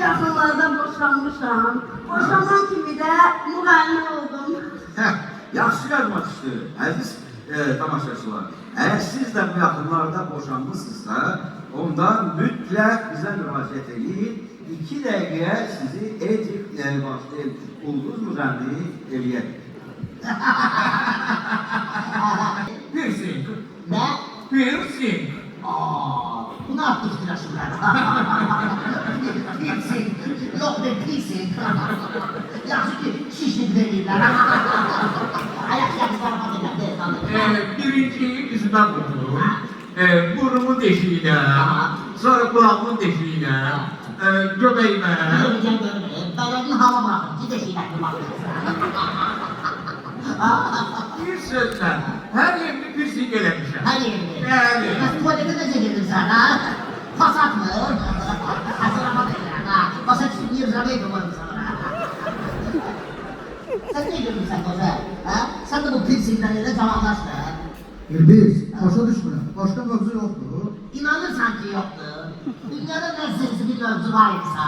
Yaxınlarda boşanmışam. Boşanan kimi də müğənni oldum. Yaxşı yazmışdı, əziz tamaşaçılar. Əgər siz də bu yaxınlarda boşanmışsınızsa, onda mütləq bizə müraciət edin. 2 dəqiqəyə sizi etik başlayın, ulduz müğənni eləyək. Piercing. Ne? Piercing. Bu ne yaptı tıraşımlar? Piercing. Yok be piercing. Yaxşı ki şişlik verirler. Ayak yapıları bakacak beyefendi. Birinciyi yüzüme vurdum. Burnumun deşiğine. Sonra kulağımın deşiğine. Göbeğime. Görmeyeceğim görmeyeceğim. Bedenin hava bırakın. Gideşiyle bakın. Bir sözle her yerini piercing elemişim. Her yerini. Yani. Nasıl tuvalete de çekildin sen ha? Fasat mı? Hazırlama dediler ha. Fasat için 100 lira koyarım sana. Sen ne diyorsun sen koca? Ha? Sen de bu piercinglerle cevaplaştı. Biz başa düşmürəm. Başqa mövzu yoxdur. İnanırsan ki yoktu. Dünyada ne sesi bir mevzu var yoksa.